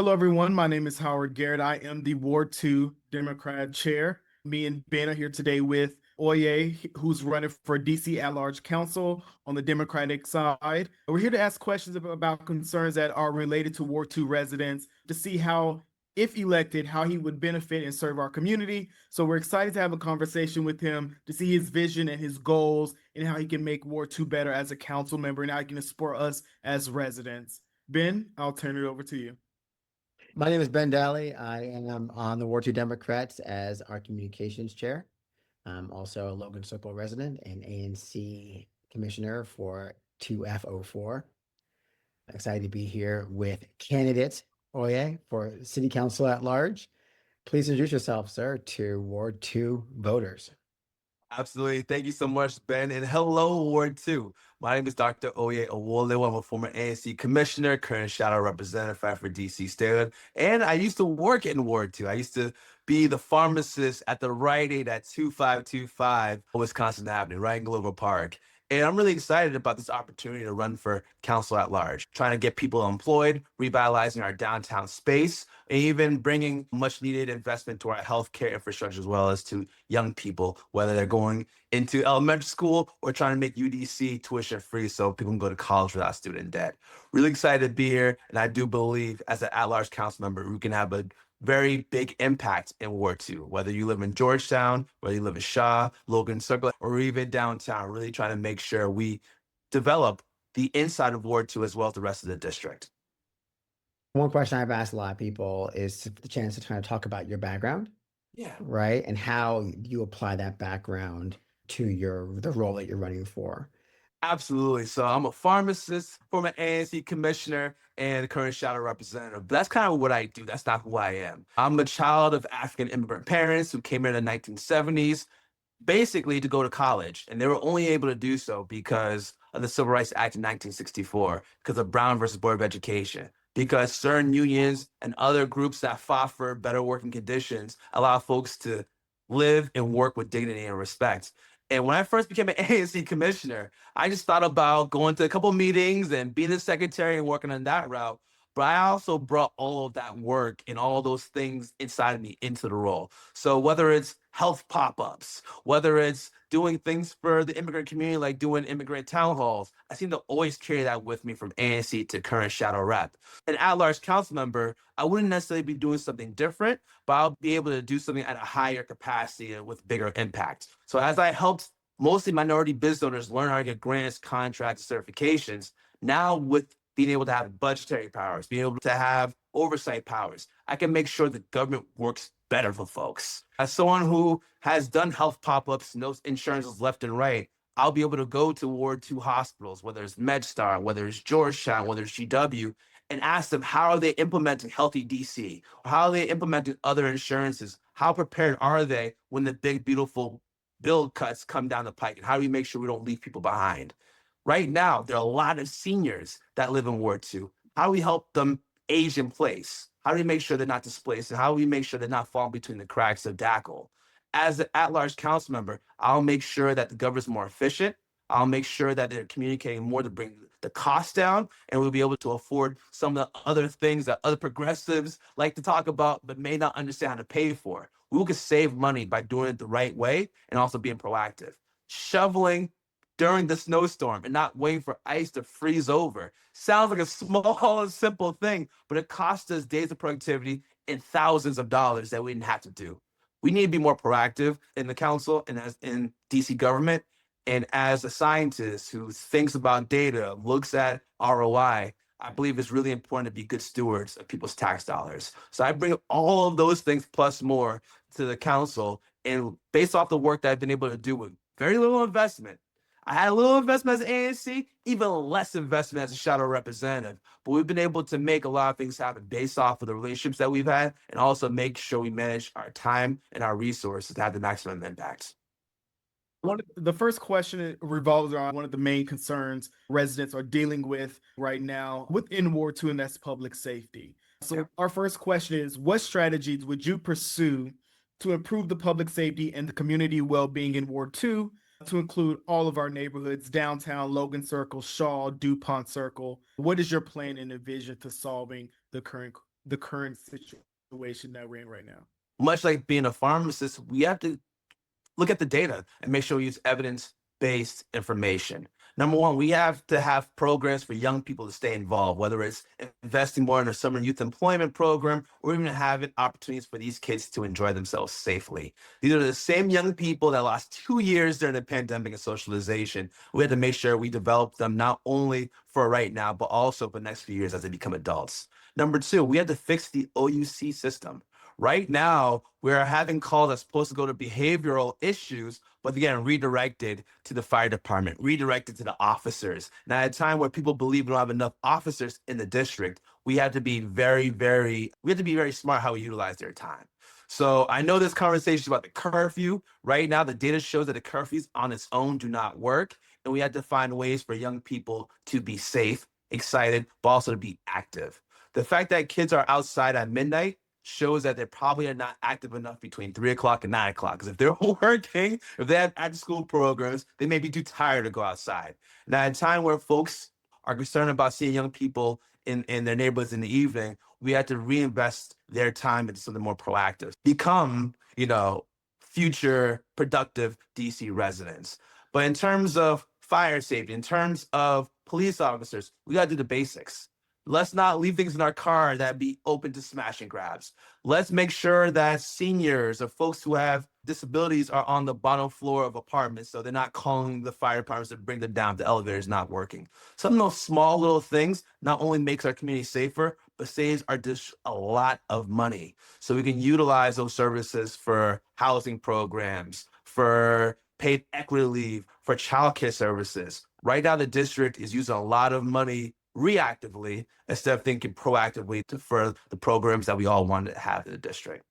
Hello, everyone. My name is Howard Garrett. I am the Ward 2 Democrat chair. Me and Ben are here today with Oye, who's running for DC at-large council on the Democratic side. We're here to ask questions about concerns that are related to Ward 2 residents to see how, if elected, how he would benefit and serve our community. So we're excited to have a conversation with him to see his vision and his goals and how he can make Ward 2 better as a council member and how he can support us as residents. Ben, I'll turn it over to you. My name is Ben Daly. I am on the Ward 2 Democrats as our communications chair. I'm also a Logan Circle resident and ANC Commissioner for 2F04. Excited to be here with candidate Oye for City Council at large. Please introduce yourself, sir, to Ward 2 voters. Absolutely. Thank you so much, Ben. And hello, Ward 2. My name is Dr. Oye Owolewa. I'm a former ANC Commissioner, current shadow representative for DC State. And I used to work in Ward 2. I used to be the pharmacist at the Rite Aid at 2525 Wisconsin Avenue, right in Glover Park. And I'm really excited about this opportunity to run for council at large, trying to get people employed, revitalizing our downtown space, and even bringing much needed investment to our healthcare infrastructure as well as to young people, whether they're going into elementary school or trying to make UDC tuition free so people can go to college without student debt. Really excited to be here. And I do believe as an at-large council member, we can have a very big impact in Ward 2, whether you live in Georgetown, whether you live in Shaw, Logan Circle, or even downtown, really trying to make sure we develop the inside of Ward 2 as well as the rest of the district. One question I've asked a lot of people is the chance to kind of talk about your background, Yeah. right? And how you apply that background to the role that you're running for. Absolutely. So I'm a pharmacist, former ANC commissioner, and current shadow representative. But that's kind of what I do. That's not who I am. I'm a child of African immigrant parents who came here in the 1970s, basically to go to college. And they were only able to do so because of the Civil Rights Act in 1964, because of Brown versus Board of Education, because certain unions and other groups that fought for better working conditions allow folks to live and work with dignity and respect. And when I first became an ANC commissioner, I just thought about going to a couple meetings and being the secretary and working on that route. But I also brought all of that work and all those things inside of me into the role. So whether it's health pop-ups, whether it's doing things for the immigrant community, like doing immigrant town halls, I seem to always carry that with me from ANC to current shadow rep. An at-large council member, I wouldn't necessarily be doing something different, but I'll be able to do something at a higher capacity and with bigger impact. So as I helped mostly minority business owners learn how to get grants, contracts, certifications, now with being able to have budgetary powers, being able to have oversight powers, I can make sure the government works better for folks. As someone who has done health pop-ups, knows insurances left and right, I'll be able to go to Ward 2 hospitals, whether it's MedStar, whether it's Georgetown, whether it's GW, and ask them, how are they implementing Healthy DC? How are they implementing other insurances? How prepared are they when the big, beautiful bill cuts come down the pike? And how do we make sure we don't leave people behind? Right now, there are a lot of seniors that live in Ward 2. How do we help them age in place? How do we make sure they're not displaced? And how do we make sure they're not falling between the cracks of DACL? As an at-large council member, I'll make sure that the government's more efficient. I'll make sure that they're communicating more to bring the cost down, and we'll be able to afford some of the other things that other progressives like to talk about, but may not understand how to pay for. We can save money by doing it the right way and also being proactive. Shoveling during the snowstorm and not waiting for ice to freeze over sounds like a small and simple thing, but it costs us days of productivity and thousands of dollars that we didn't have to do. We need to be more proactive in the council and as in DC government. And as a scientist who thinks about data, looks at ROI, I believe it's really important to be good stewards of people's tax dollars. So I bring all of those things plus more to the council. And based off the work that I've been able to do with very little investment, I had a little investment as an ANC, even less investment as a shadow representative. But we've been able to make a lot of things happen based off of the relationships that we've had and also make sure we manage our time and our resources to have the maximum impact. The first question revolves around one of the main concerns residents are dealing with right now within Ward 2, and that's public safety. So our first question is, what strategies would you pursue to improve the public safety and the community well-being in Ward 2, to include all of our neighborhoods, downtown, Logan Circle, Shaw, DuPont Circle? What is your plan and vision to solving the current the current situation that we're in right now? Much like being a pharmacist, we have to look at the data and make sure we use evidence-based information. Number one, we have to have programs for young people to stay involved, whether it's investing more in a summer youth employment program or even having opportunities for these kids to enjoy themselves safely. These are the same young people that lost 2 years during the pandemic and socialization. We had to make sure we develop them not only for right now, but also for the next few years as they become adults. Number two, we had to fix the OUC system. Right now, we're having calls that's supposed to go to behavioral issues, but again, redirected to the fire department, redirected to the officers. Now, at a time where people believe we don't have enough officers in the district, we have to be very smart how we utilize their time. So I know this conversation is about the curfew. Right now, the data shows that the curfews on its own do not work, and we have to find ways for young people to be safe, excited, but also to be active. The fact that kids are outside at midnight shows that they probably are not active enough between 3 o'clock and 9 o'clock. Because if they're working, if they have after school programs, they may be too tired to go outside. Now, at a time where folks are concerned about seeing young people in their neighborhoods in the evening, we have to reinvest their time into something more proactive, become, future productive DC residents. But in terms of fire safety, in terms of police officers, we got to do the basics. Let's not leave things in our car that be open to smash and grabs. Let's make sure that seniors or folks who have disabilities are on the bottom floor of apartments so they're not calling the fire departments to bring them down if the elevator is not working. Some of those small little things not only makes our community safer, but saves our district a lot of money. So we can utilize those services for housing programs, for paid equity leave, for childcare services. Right now, the district is using a lot of money reactively instead of thinking proactively for the programs that we all want to have in the district.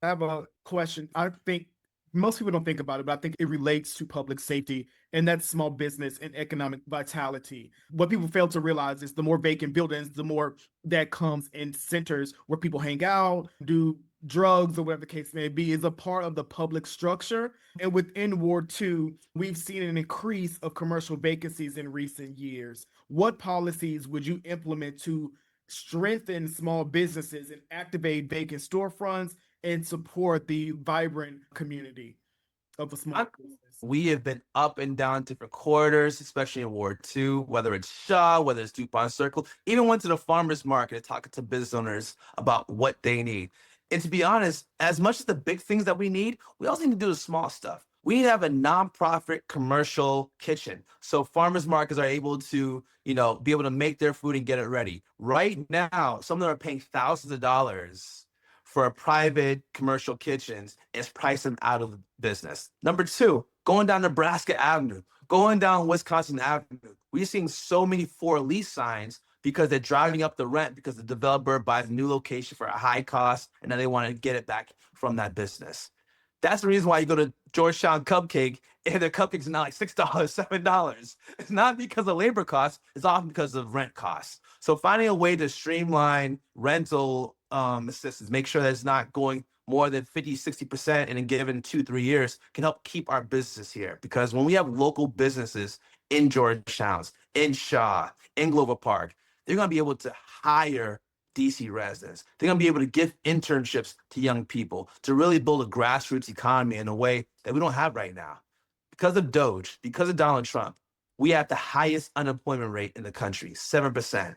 I have a question. I think most people don't think about it, but I think it relates to public safety, and that's small business and economic vitality. What people fail to realize is the more vacant buildings, the more that comes in centers where people hang out, do drugs, or whatever the case may be, is a part of the public structure. And within Ward 2, we've seen an increase of commercial vacancies in recent years. What policies would you implement to strengthen small businesses and activate vacant storefronts and support the vibrant community of a small business? We have been up and down different corridors, especially in Ward 2, whether it's Shaw, whether it's DuPont Circle, even went to the farmer's market talking to business owners about what they need. And to be honest, as much as the big things that we need, we also need to do the small stuff. We need to have a nonprofit commercial kitchen so farmers markets are able to, be able to make their food and get it ready. Right now, some of them are paying thousands of dollars for private commercial kitchens. It's priced them out of business. Number two, going down Nebraska Avenue, going down Wisconsin Avenue, we're seeing so many for lease signs because they're driving up the rent because the developer buys a new location for a high cost and then they want to get it back from that business. That's the reason why you go to Georgetown Cupcake and their cupcakes are now like $6, $7. It's not because of labor costs, it's often because of rent costs. So finding a way to streamline rental assistance, make sure that it's not going more than 50, 60% in a given 2-3 years can help keep our businesses here. Because when we have local businesses in Georgetown, in Shaw, in Glover Park, they're going to be able to hire DC residents. They're going to be able to give internships to young people to really build a grassroots economy in a way that we don't have right now. Because of Doge, because of Donald Trump, we have the highest unemployment rate in the country, 7%.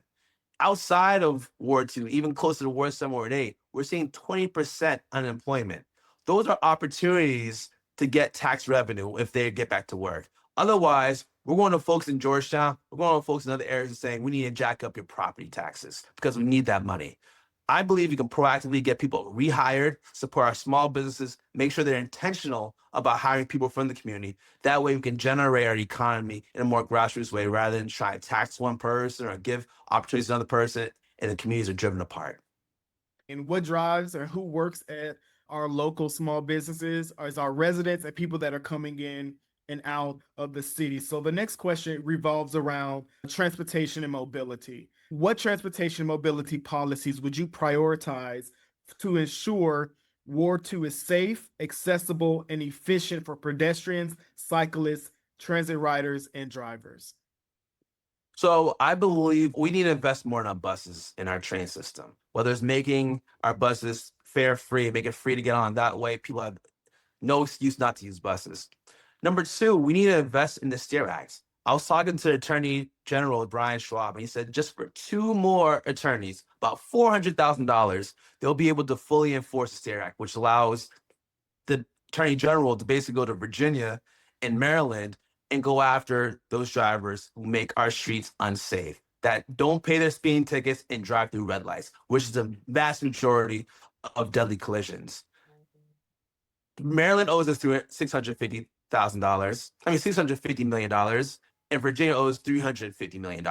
Outside of Ward 2, even closer to Ward 7, Ward 8, we're seeing 20% unemployment. Those are opportunities to get tax revenue if they get back to work. Otherwise, we're going to folks in Georgetown, we're going to folks in other areas and saying, we need to jack up your property taxes because we need that money. I believe you can proactively get people rehired, support our small businesses, make sure they're intentional about hiring people from the community. That way we can generate our economy in a more grassroots way rather than try to tax one person or give opportunities to another person and the communities are driven apart. And what drives or who works at our local small businesses is our residents and people that are coming in and out of the city. So the next question revolves around transportation and mobility. What transportation mobility policies would you prioritize to ensure Ward 2 is safe, accessible, and efficient for pedestrians, cyclists, transit riders, and drivers? So I believe we need to invest more in our buses, in our train system, whether it's making our buses fare free, make it free to get on. That way people have no excuse not to use buses. Number two, we need to invest in the STAIR Act. I was talking to Attorney General Brian Schwab, and he said just for two more attorneys, about $400,000, they'll be able to fully enforce the STAIR Act, which allows the Attorney General to basically go to Virginia and Maryland and go after those drivers who make our streets unsafe, that don't pay their speeding tickets and drive through red lights, which is the vast majority of deadly collisions. Maryland owes us $650,000. $650 million, and Virginia owes $350 million.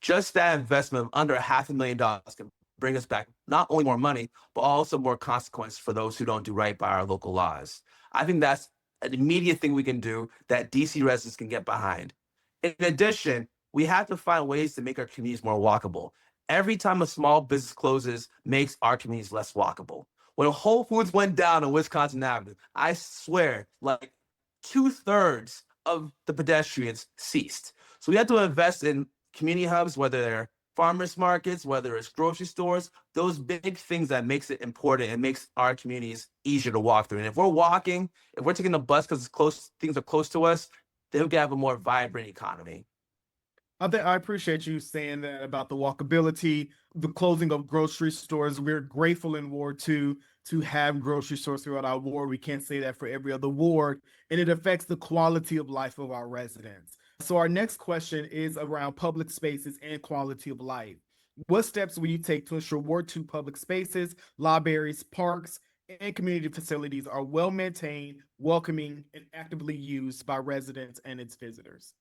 Just that investment of under $500,000 can bring us back not only more money, but also more consequence for those who don't do right by our local laws. I think that's an immediate thing we can do that DC residents can get behind. In addition, we have to find ways to make our communities more walkable. Every time a small business closes, makes our communities less walkable. When Whole Foods went down on Wisconsin Avenue, I swear, like 2/3 of the pedestrians ceased. So we have to invest in community hubs, whether they're farmers markets, whether it's grocery stores, those big things that makes it important and makes our communities easier to walk through. And if we're walking, if we're taking the bus because it's close, things are close to us, then we can have a more vibrant economy. I appreciate you saying that about the walkability, the closing of grocery stores. We're grateful in Ward 2 to have grocery stores throughout our ward. We can't say that for every other ward, and it affects the quality of life of our residents. So our next question is around public spaces and quality of life. What steps will you take to ensure Ward 2 public spaces, libraries, parks, and community facilities are well maintained, welcoming, and actively used by residents and its visitors?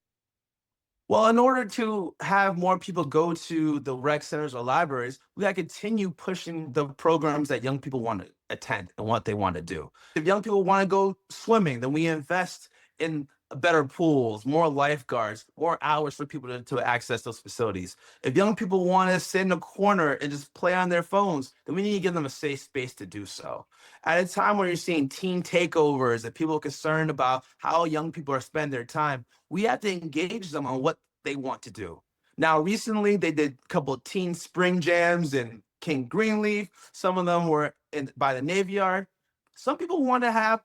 Well, in order to have more people go to the rec centers or libraries, we got to continue pushing the programs that young people want to attend and what they want to do. If young people want to go swimming, then we invest in better pools, more lifeguards, more hours for people to access those facilities. If young people want to sit in a corner and just play on their phones, then we need to give them a safe space to do so. At a time where you're seeing teen takeovers and people are concerned about how young people are spending their time, we have to engage them on what they want to do. Now, recently they did a couple of teen spring jams in King Greenleaf. Some of them were by the Navy Yard. Some people want to have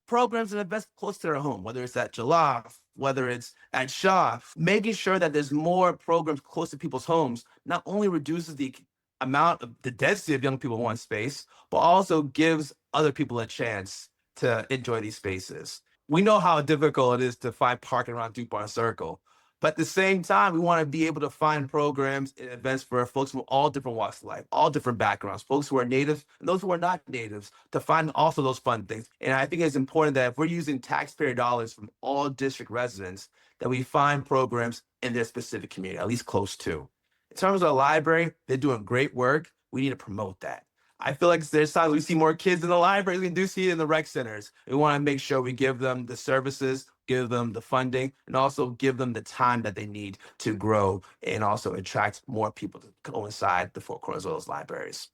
programs that invest close to their home, whether it's at Jalaf, whether it's at Shaw. Making sure that there's more programs close to people's homes not only reduces the amount of the density of young people in one space, but also gives other people a chance to enjoy these spaces. We know how difficult it is to find parking around DuPont Circle. But at the same time, we want to be able to find programs and events for folks from all different walks of life, all different backgrounds, folks who are natives and those who are not natives, to find also those fun things. And I think it's important that if we're using taxpayer dollars from all district residents, that we find programs in their specific community, at least close to. In terms of the library, they're doing great work. We need to promote that. I feel like there's times we see more kids in the libraries, we do see it in the rec centers. We want to make sure we give them the services, give them the funding, and also give them the time that they need to grow and also attract more people to go inside the four corners of those libraries.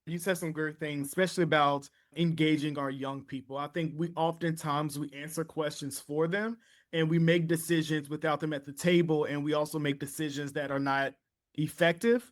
You said some great things, especially about engaging our young people. I think we oftentimes we answer questions for them and we make decisions without them at the table, and we also make decisions that are not effective.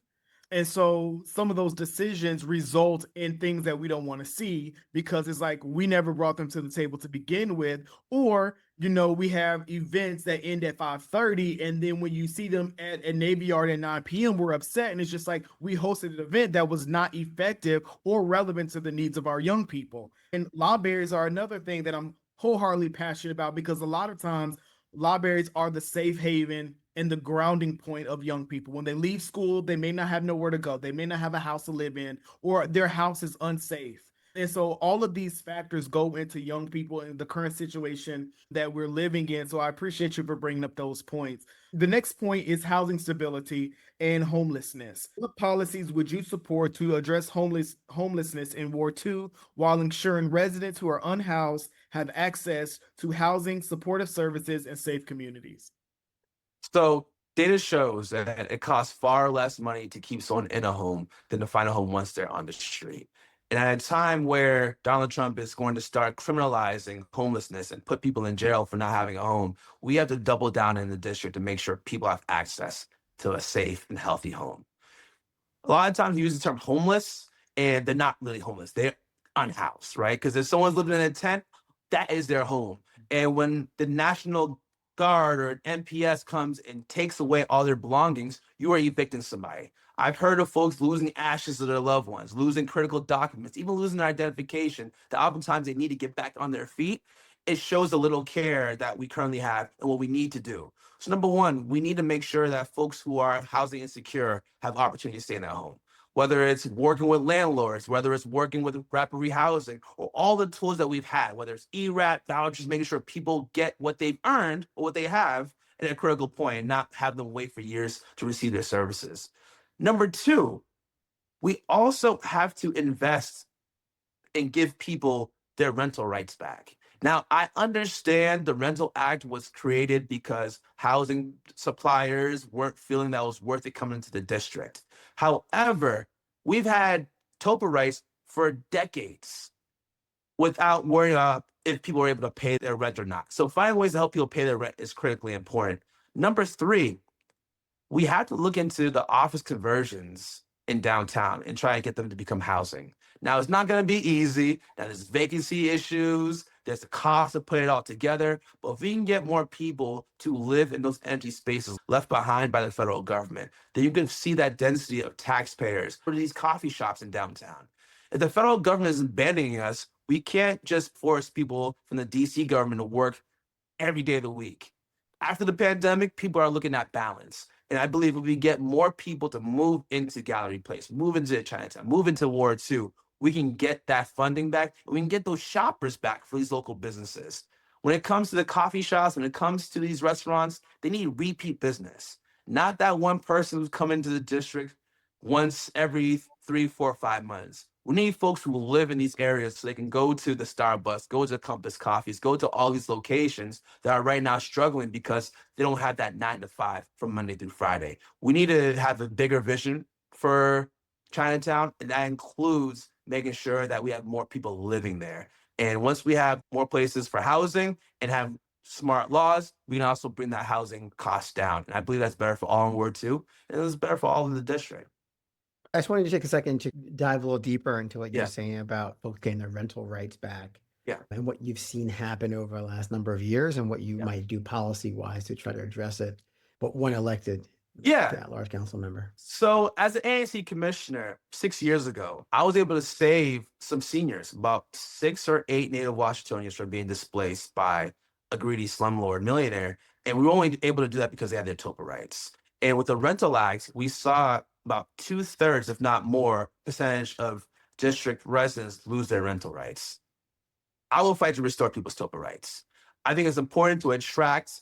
And so some of those decisions result in things that we don't want to see, because it's like we never brought them to the table to begin with. Or, we have events that end at 5:30, and then when you see them at a Navy Yard at 9 p.m., we're upset. And it's just like we hosted an event that was not effective or relevant to the needs of our young people. And libraries are another thing that I'm wholeheartedly passionate about, because a lot of times libraries are the safe haven and the grounding point of young people. When they leave school, they may not have nowhere to go. They may not have a house to live in, or their house is unsafe. And so all of these factors go into young people in the current situation that we're living in. So I appreciate you for bringing up those points. The next point is housing stability and homelessness. What policies would you support to address homelessness in Ward 2 while ensuring residents who are unhoused have access to housing, supportive services, and safe communities? So data shows that it costs far less money to keep someone in a home than to find a home once they're on the street. And at a time where Donald Trump is going to start criminalizing homelessness and put people in jail for not having a home, we have to double down in the district to make sure people have access to a safe and healthy home. A lot of times we use the term homeless and they're not really homeless. They're unhoused, right? Because if someone's living in a tent, that is their home. And when the National Guard or an NPS comes and takes away all their belongings, you are evicting somebody. I've heard of folks losing ashes of their loved ones, losing critical documents, even losing their identification, that oftentimes they need to get back on their feet. It shows the little care that we currently have and what we need to do. So number one, we need to make sure that folks who are housing insecure have opportunity to stay in their home. Whether it's working with landlords, whether it's working with rapid rehousing, or all the tools that we've had, whether it's ERAT, vouchers, making sure people get what they've earned or what they have at a critical point and not have them wait for years to receive their services. Number two, we also have to invest and give people their rental rights back. Now, I understand the Rental Act was created because housing suppliers weren't feeling that it was worth it coming into the district. However, we've had TOPA rights for decades without worrying about if people are able to pay their rent or not. So finding ways to help people pay their rent is critically important. Number three, we have to look into the office conversions in downtown and try and get them to become housing. Now, it's not going to be easy. Now, there's vacancy issues. There's the cost of putting it all together. But if we can get more people to live in those empty spaces left behind by the federal government, then you can see that density of taxpayers for these coffee shops in downtown. If the federal government is abandoning us, we can't just force people from the DC government to work every day of the week. After the pandemic, people are looking at balance. And I believe if we get more people to move into Gallery Place, move into Chinatown, move into Ward 2, we can get that funding back and we can get those shoppers back for these local businesses. When it comes to the coffee shops, when it comes to these restaurants, they need repeat business. Not that one person who's coming to the district once every 3, 4, 5 months. We need folks who live in these areas so they can go to the Starbucks, go to Compass Coffees, go to all these locations that are right now struggling because they don't have that 9 to 5 from Monday through Friday. We need to have a bigger vision for Chinatown, and that includes making sure that we have more people living there. And once we have more places for housing and have smart laws, we can also bring that housing cost down. And I believe that's better for all in Ward 2, and it's better for all in the district. I just wanted to take a second to dive a little deeper into what Yeah. you're saying about folks getting their rental rights back. Yeah. And what you've seen happen over the last number of years and what you Yeah. might do policy-wise to try to address it. But when elected Yeah. to at-large council member. So as an ANC commissioner 6 years ago, I was able to save some seniors, about 6 or 8 native Washingtonians from being displaced by a greedy slumlord millionaire. And we were only able to do that because they had their TOPA rights. And with the Rental Act, we saw about 2/3, if not more, percentage of district residents lose their rental rights. I will fight to restore people's TOPA rights. I think it's important to attract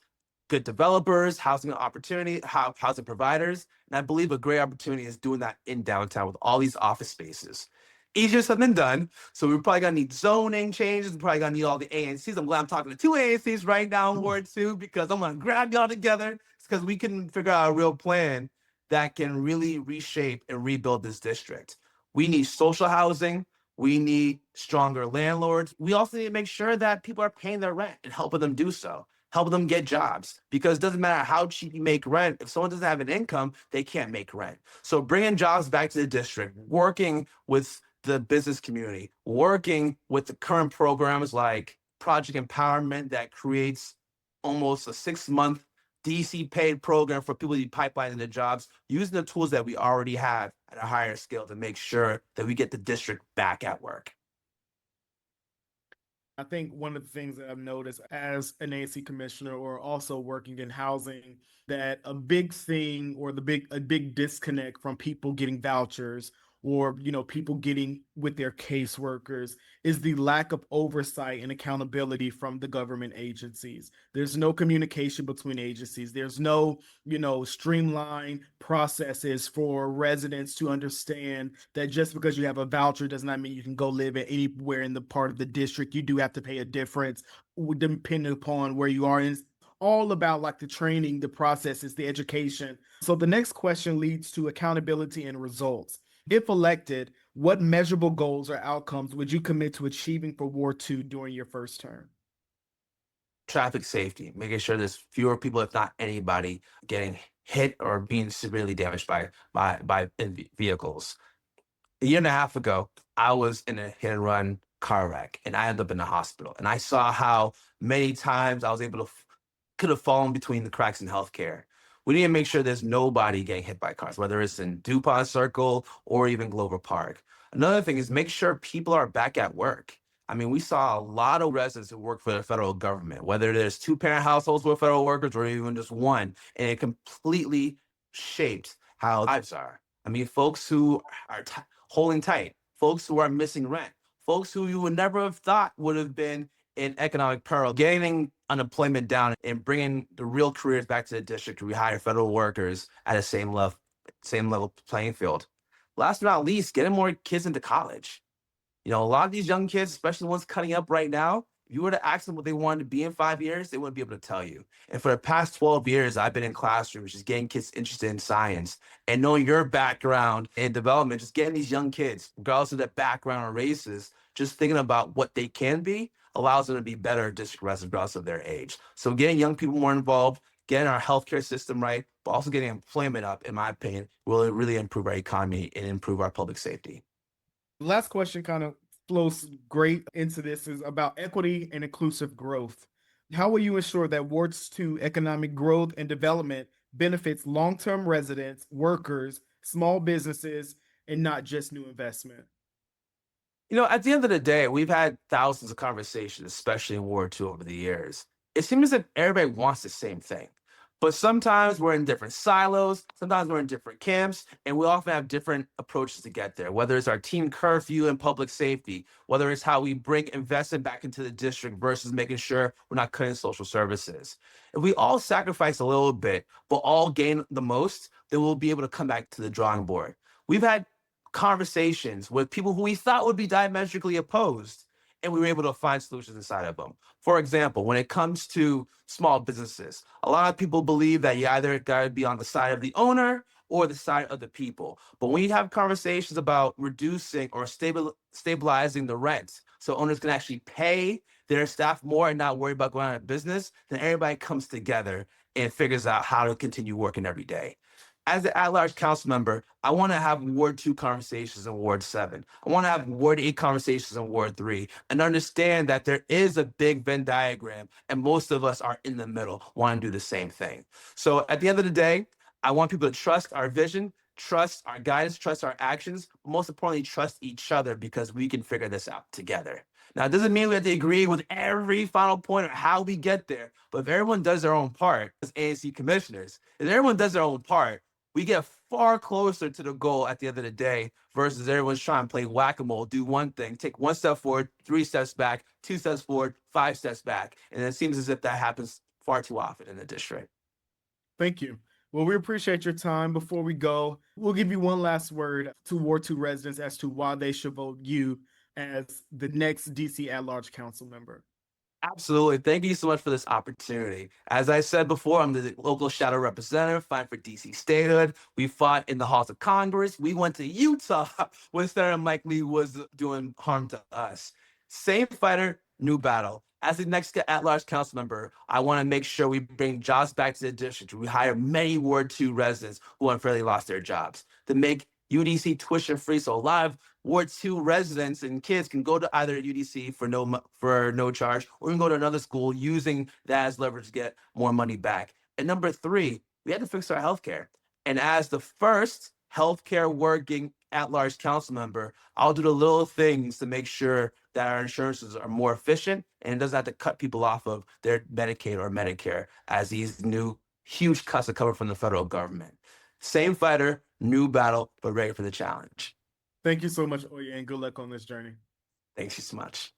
good developers, housing opportunity, housing providers. And I believe a great opportunity is doing that in downtown with all these office spaces. Easier said than done. So we're probably gonna need zoning changes. We're probably gonna need all the ANCs. I'm glad I'm talking to 2 ANCs right now in Ward 2 because I'm gonna grab y'all together because we can figure out a real plan that can really reshape and rebuild this district. We need social housing. We need stronger landlords. We also need to make sure that people are paying their rent and helping them do so, helping them get jobs, because it doesn't matter how cheap you make rent. If someone doesn't have an income, they can't make rent. So bringing jobs back to the district, working with the business community, working with the current programs like Project Empowerment that creates almost a 6-month DC paid program for people to be pipelined into jobs, using the tools that we already have at a higher scale to make sure that we get the district back at work. I think one of the things that I've noticed as an ANC commissioner or also working in housing, that a big thing or a big disconnect from people getting vouchers or people getting with their caseworkers is the lack of oversight and accountability from the government agencies. There's no communication between agencies. There's no streamlined processes for residents to understand that just because you have a voucher does not mean you can go live anywhere in the part of the district. You do have to pay a difference depending upon where you are. And it's all about like the training, the processes, the education. So the next question leads to accountability and results. If elected, What measurable goals or outcomes would you commit to achieving for Ward 2 during your first term? Traffic safety, making sure there's fewer people, if not anybody, getting hit or being severely damaged by vehicles. A year and a half ago, I was in a hit and run car wreck and I ended up in the hospital. And I saw how many times I was able to could have fallen between the cracks in healthcare. We need to make sure there's nobody getting hit by cars, whether it's in DuPont Circle or even Glover Park. Another thing is make sure people are back at work. I mean, we saw a lot of residents who work for the federal government, whether there's two-parent households with federal workers or even just one, and it completely shaped how lives are. I mean, folks who are holding tight, folks who are missing rent, folks who you would never have thought would have been in economic peril, getting unemployment down and bringing the real careers back to the district to rehire federal workers at a same level playing field. Last but not least, getting more kids into college. You know, a lot of these young kids, especially the ones cutting up right now, if you were to ask them what they wanted to be in 5 years, they wouldn't be able to tell you. And for the past 12 years, I've been in classrooms just getting kids interested in science and knowing your background in development, just getting these young kids, regardless of their background or races, just thinking about what they can be allows them to be better district residents regardless of their age. So getting young people more involved, getting our healthcare system right, but also getting employment up, in my opinion, will really improve our economy and improve our public safety. Last question kind of flows great into this is about equity and inclusive growth. How will you ensure that Ward's 2 economic growth and development benefits long-term residents, workers, small businesses, and not just new investment? You know, at the end of the day, we've had thousands of conversations, especially in Ward 2 over the years. It seems that everybody wants the same thing. But sometimes we're in different silos, sometimes we're in different camps, and we often have different approaches to get there, whether it's our team curfew and public safety, whether it's how we bring investment back into the district versus making sure we're not cutting social services. If we all sacrifice a little bit, but all gain the most, then we'll be able to come back to the drawing board. We've had conversations with people who we thought would be diametrically opposed, and we were able to find solutions inside of them. For example, when it comes to small businesses, a lot of people believe that you either got to be on the side of the owner or the side of the people. But when you have conversations about reducing or stabilizing the rent so owners can actually pay their staff more and not worry about going out of business, then everybody comes together and figures out how to continue working every day. As an at-large council member, I want to have Ward 2 conversations in Ward 7. I want to have Ward 8 conversations in Ward 3 and understand that there is a big Venn diagram and most of us are in the middle, want to do the same thing. So at the end of the day, I want people to trust our vision, trust our guidance, trust our actions, but most importantly, trust each other because we can figure this out together. Now, it doesn't mean we have to agree with every final point or how we get there, but if everyone does their own part as ANC commissioners, if everyone does their own part, we get far closer to the goal at the end of the day versus everyone's trying to play whack-a-mole, do one thing, take one step forward, 3 steps back, 2 steps forward, 5 steps back. And it seems as if that happens far too often in the district. Thank you. Well, we appreciate your time. Before we go, we'll give you one last word to Ward 2 residents as to why they should vote you as the next DC at-large council member. Absolutely. Thank you so much for this opportunity. As I said before, I'm the local shadow representative fighting for DC statehood. We fought in the halls of Congress. We went to Utah when Senator Mike Lee was doing harm to us. Same fighter, new battle. As the next at-large council member, I want to make sure we bring jobs back to the district. We hire many Ward 2 residents who unfairly lost their jobs to make UDC tuition free. So a lot of Ward 2 residents and kids can go to either UDC for no charge, or you can go to another school using that as leverage to get more money back. And number 3, we had to fix our healthcare. And as the first healthcare working at-large council member, I'll do the little things to make sure that our insurances are more efficient and it doesn't have to cut people off of their Medicaid or Medicare as these new huge cuts are coming from the federal government. Same fighter, new battle, but ready for the challenge. Thank you so much, Oye, and good luck on this journey. Thanks so much.